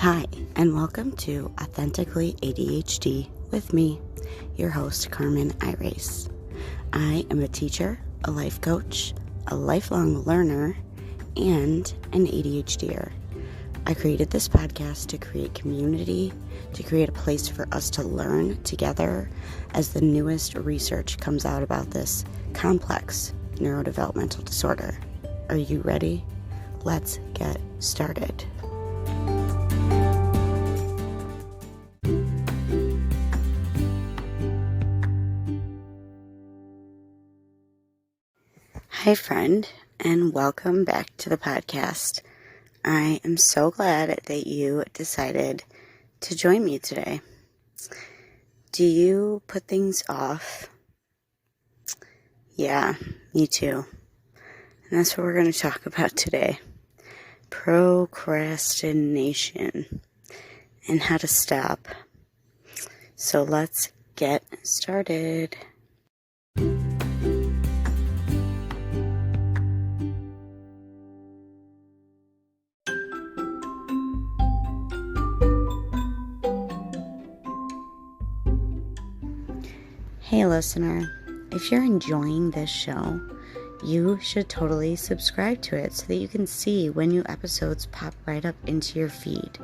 Hi, and welcome to Authentically ADHD with me, your host, Carmen Iris. I am a teacher, a life coach, a lifelong learner, and an ADHDer. I created this podcast to create community, to create a place for us to learn together as the newest research comes out about this complex neurodevelopmental disorder. Are you ready? Let's get started. Hi, friend, and welcome back to the podcast. I am so glad that you decided to join me today. Do you put things off? Yeah, me too. And that's what we're going to talk about today. Procrastination and how to stop. So let's get started. Hey listener, if you're enjoying this show, you should totally subscribe to it so that you can see when new episodes pop right up into your feed.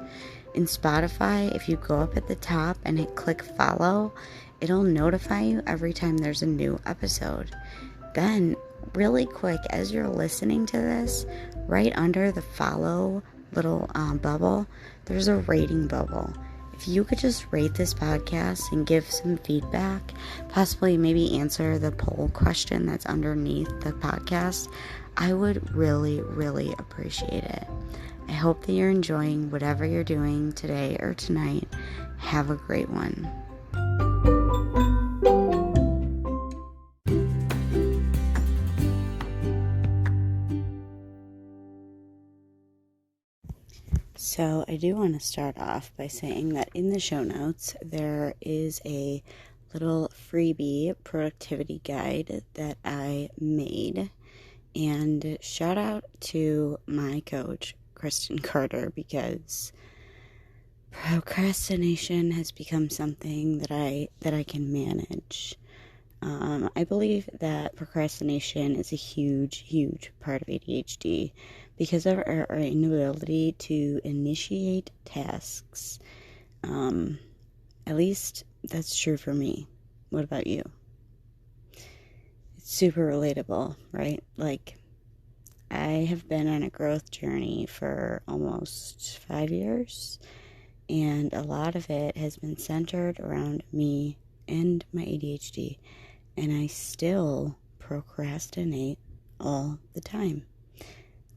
In Spotify, if you go up at the top and hit click follow, it'll notify you every time there's a new episode. Then, really quick, as you're listening to this, right under the follow little bubble, there's a rating bubble. If you could just rate this podcast and give some feedback, possibly maybe answer the poll question that's underneath the podcast, I would really, really appreciate it. I hope that you're enjoying whatever you're doing today or tonight. Have a great one. So I do want to start off by saying that in the show notes, there is a little freebie productivity guide that I made. And shout out to my coach, Kristen Carter, because procrastination has become something that I can manage. I believe that procrastination is a huge part of ADHD because of our inability to initiate tasks. At least that's true for me. What about you? It's super relatable, right? Like, I have been on a growth journey for almost 5 years, and a lot of it has been centered around me and my ADHD. And I still procrastinate all the time.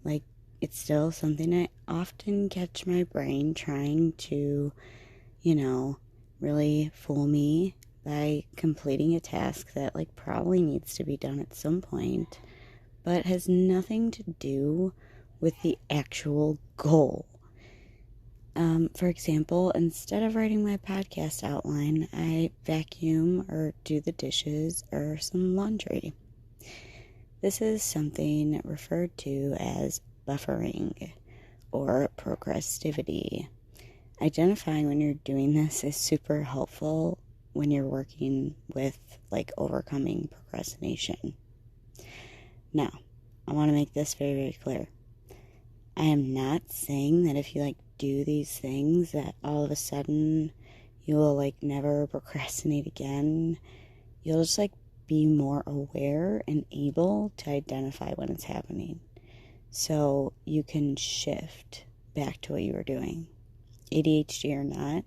Like, it's still something I often catch my brain trying to, really fool me by completing a task that, probably needs to be done at some point, but has nothing to do with the actual goal. For example, instead of writing my podcast outline, I vacuum or do the dishes or some laundry. This is something referred to as buffering or procrastivity. Identifying when you're doing this is super helpful when you're working with overcoming procrastination. Now, I want to make this very, very clear. I am not saying that if you do these things that all of a sudden you will never procrastinate again. You'll just be more aware and able to identify when it's happening, so you can shift back to what you were doing. ADHD or not,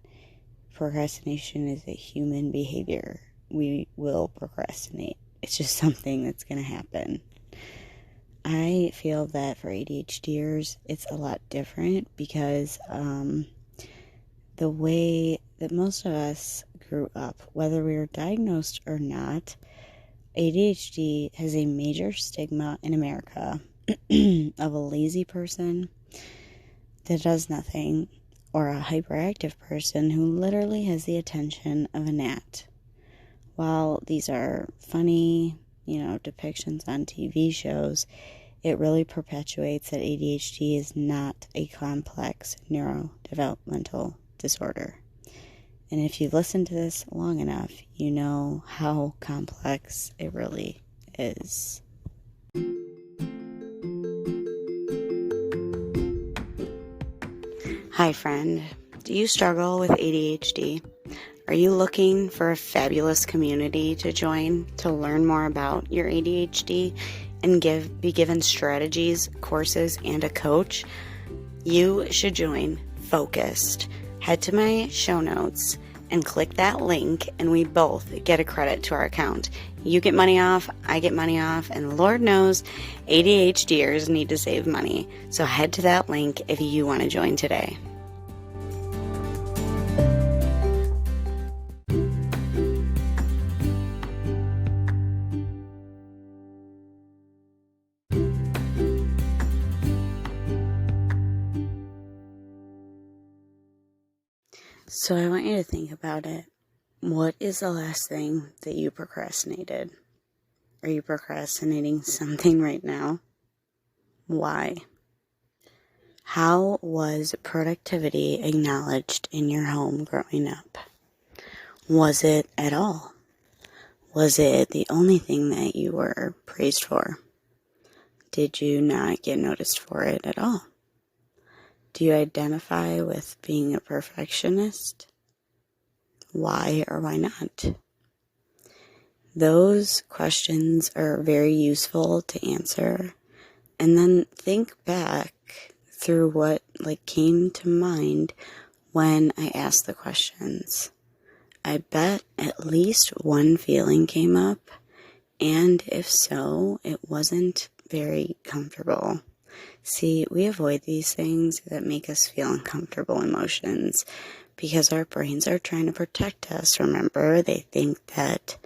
procrastination is a human behavior. We will procrastinate. It's just something that's going to happen. I feel that for ADHDers, it's a lot different because the way that most of us grew up, whether we were diagnosed or not, ADHD has a major stigma in America of a lazy person that does nothing, or a hyperactive person who literally has the attention of a gnat. While these are funny, depictions on TV shows, it really perpetuates that ADHD is not a complex neurodevelopmental disorder. And if you listen to this long enough, you know how complex it really is. Hi, friend. Do you struggle with ADHD? Are you looking for a fabulous community to join to learn more about your ADHD and be given strategies, courses, and a coach? You should join Focused. Head to my show notes and click that link, and we both get a credit to our account. You get money off, I get money off, and Lord knows ADHDers need to save money. So head to that link if you want to join today. So I want you to think about it. What is the last thing that you procrastinated? Are you procrastinating something right now? Why? How was productivity acknowledged in your home growing up? Was it at all? Was it the only thing that you were praised for? Did you not get noticed for it at all? Do you identify with being a perfectionist? Why or why not? Those questions are very useful to answer. And then think back through what came to mind when I asked the questions. I bet at least one feeling came up, and if so, it wasn't very comfortable. See, we avoid these things that make us feel uncomfortable emotions because our brains are trying to protect us. Remember, they think that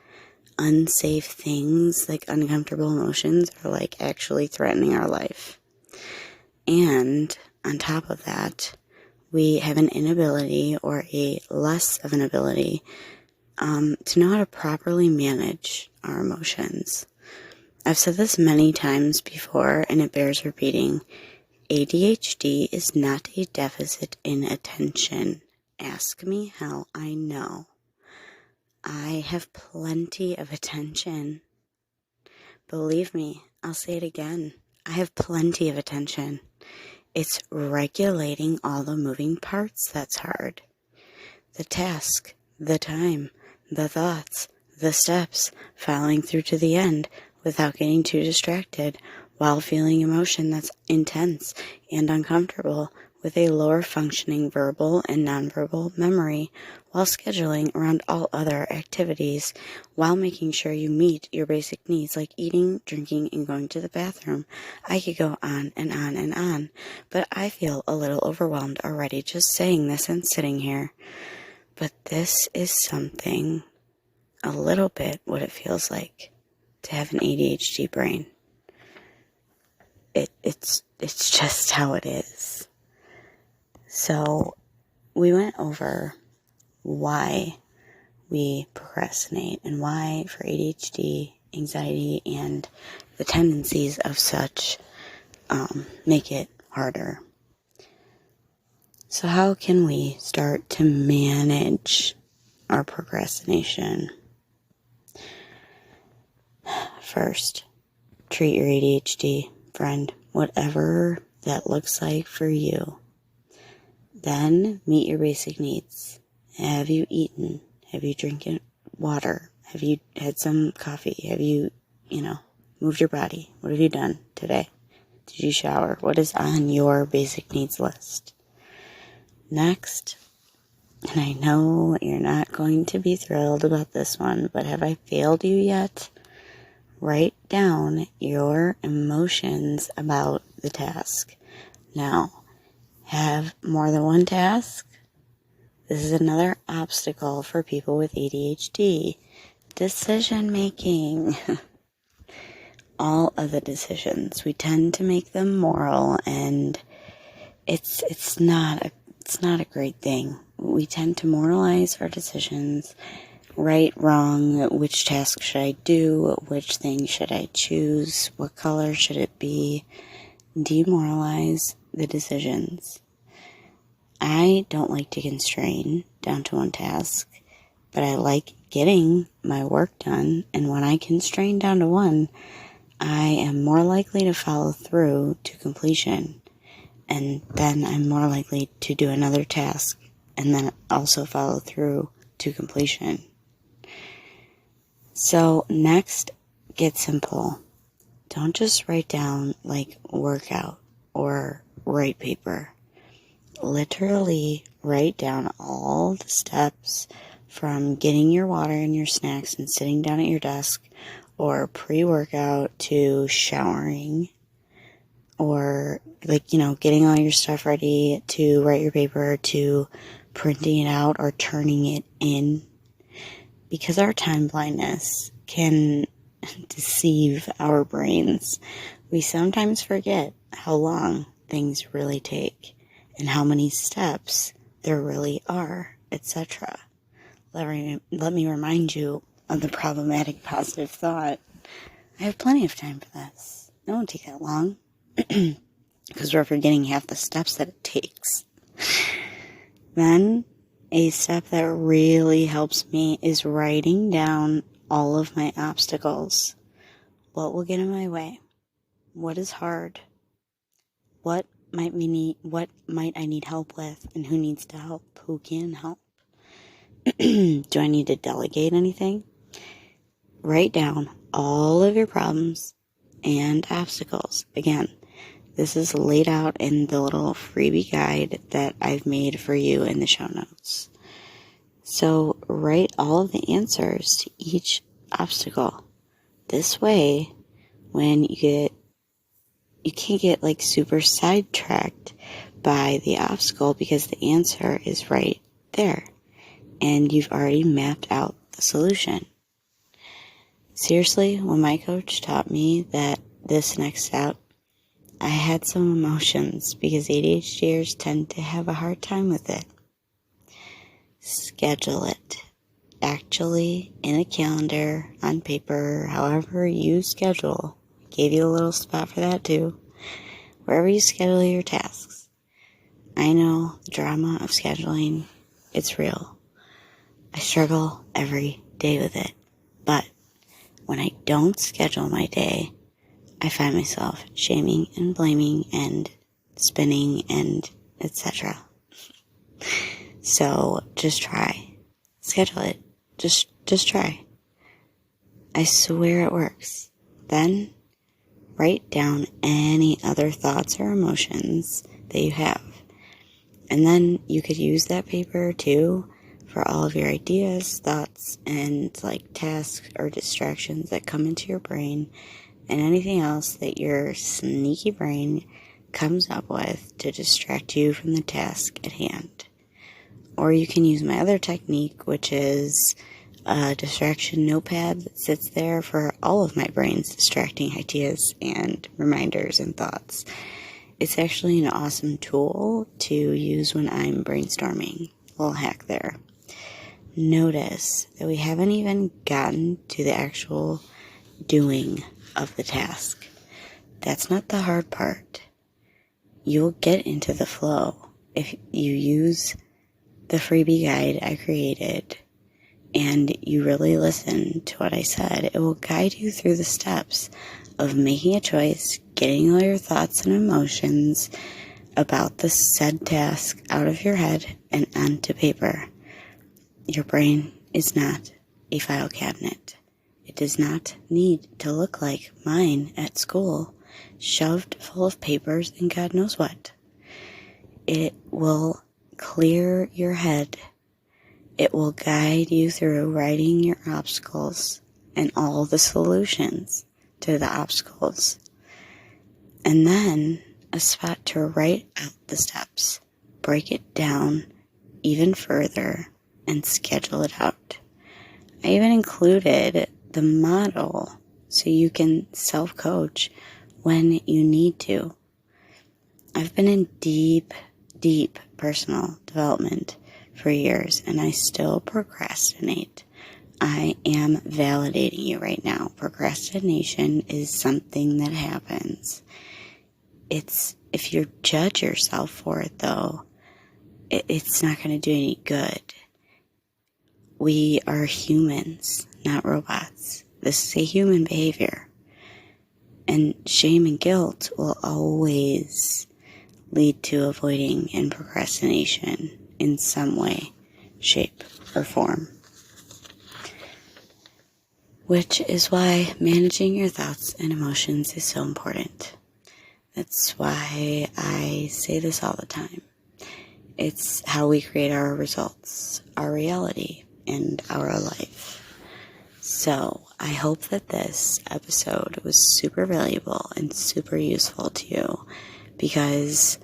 unsafe things like uncomfortable emotions are actually threatening our life. And on top of that, we have an inability or a less of an ability to know how to properly manage our emotions. I've said this many times before, and it bears repeating. ADHD is not a deficit in attention. Ask me how I know. I have plenty of attention. Believe me, I'll say it again. I have plenty of attention. It's regulating all the moving parts that's hard. The task, the time, the thoughts, the steps, following through to the end without getting too distracted while feeling emotion that's intense and uncomfortable with a lower functioning verbal and nonverbal memory while scheduling around all other activities while making sure you meet your basic needs like eating, drinking, and going to the bathroom. I could go on and on and on, but I feel a little overwhelmed already just saying this and sitting here. But this is something, a little bit what it feels like to have an ADHD brain. It's just how it is. So we went over why we procrastinate and why for ADHD, anxiety, and the tendencies of such make it harder. So how can we start to manage our procrastination? First, treat your ADHD, friend, whatever that looks like for you. Then meet your basic needs. Have you eaten? Have you drinking water? Have you had some coffee? Have you, moved your body? What have you done today? Did you shower? What is on your basic needs list? Next, and I know you're not going to be thrilled about this one, but have I failed you yet? Write down your emotions about the task. Now, have more than one task? This is another obstacle for people with ADHD. Decision making. All of the decisions, we tend to make them moral, and it's not a great thing. We tend to moralize our decisions right, wrong, which task should I do, which thing should I choose, what color should it be, demoralize the decisions. I don't like to constrain down to one task, but I like getting my work done, and when I constrain down to one, I am more likely to follow through to completion, and then I'm more likely to do another task, and then also follow through to completion. So next, get simple. Don't just write down like workout or write paper. Literally write down all the steps from getting your water and your snacks and sitting down at your desk, or pre-workout to showering, or getting all your stuff ready to write your paper, to printing it out or turning it in. Because our time blindness can deceive our brains, we sometimes forget how long things really take and how many steps there really are, etc. Let me remind you of the problematic positive thought. I have plenty of time for this. It won't take that long. Because we're forgetting half the steps that it takes. Then, a step that really helps me is writing down all of my obstacles. What will get in my way? What is hard? What might I need help with? And who needs to help? Who can help? Do I need to delegate anything? Write down all of your problems and obstacles. Again, this is laid out in the little freebie guide that I've made for you in the show notes. So write all of the answers to each obstacle. This way, when you can't get like super sidetracked by the obstacle, because the answer is right there and you've already mapped out the solution. Seriously, when my coach taught me that this next step, I had some emotions because ADHDers tend to have a hard time with it. Schedule it. Actually, in a calendar, on paper, however you schedule. Gave you a little spot for that too. Wherever you schedule your tasks. I know the drama of scheduling, it's real. I struggle every day with it. But when I don't schedule my day, I find myself shaming and blaming and spinning and etc. So just try. Schedule it. Just try. I swear it works. Then write down any other thoughts or emotions that you have. And then you could use that paper too for all of your ideas, thoughts, and like tasks or distractions that come into your brain, and anything else that your sneaky brain comes up with to distract you from the task at hand. Or you can use my other technique, which is a distraction notepad that sits there for all of my brain's distracting ideas and reminders and thoughts. It's actually an awesome tool to use when I'm brainstorming. A little hack there. Notice that we haven't even gotten to the actual doing of the task. That's not the hard part. You'll get into the flow if you use the freebie guide I created and you really listen to what I said. It will guide you through the steps of making a choice, getting all your thoughts and emotions about the said task out of your head and onto paper. Your brain is not a file cabinet. It does not need to look like mine at school, shoved full of papers and God knows what. It will clear your head. It will guide you through writing your obstacles and all the solutions to the obstacles. And then a spot to write out the steps, break it down even further, and schedule it out. I even included the model so you can self-coach when you need to. I've been in deep personal development for years, and I still procrastinate I am validating you right now. Procrastination is something that happens. If you judge yourself for it, though, it's not going to do any good. We are humans, not robots. This is a human behavior. And shame and guilt will always lead to avoiding and procrastination in some way, shape, or form. Which is why managing your thoughts and emotions is so important. That's why I say this all the time. It's how we create our results, our reality, and our life. So I hope that this episode was super valuable and super useful to you, because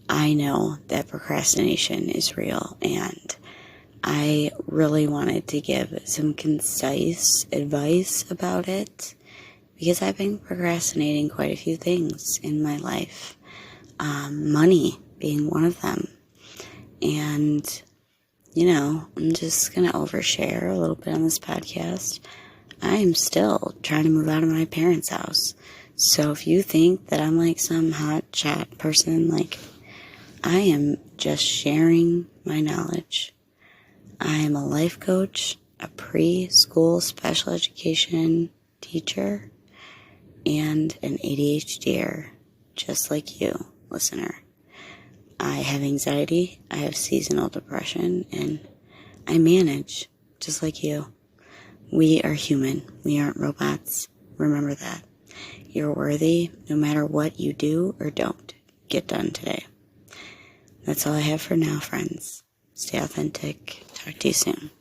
I know that procrastination is real, and I really wanted to give some concise advice about it, because I've been procrastinating quite a few things in my life, money being one of them. And, I'm just going to overshare a little bit on this podcast. I am still trying to move out of my parents' house. So if you think that I'm like some hot chat person, I am just sharing my knowledge. I am a life coach, a preschool special education teacher, and an ADHDer, just like you, listener. I have anxiety, I have seasonal depression, and I manage, just like you. We are human. We aren't robots. Remember that. You're worthy no matter what you do or don't get done today. That's all I have for now, friends. Stay authentic. Talk to you soon.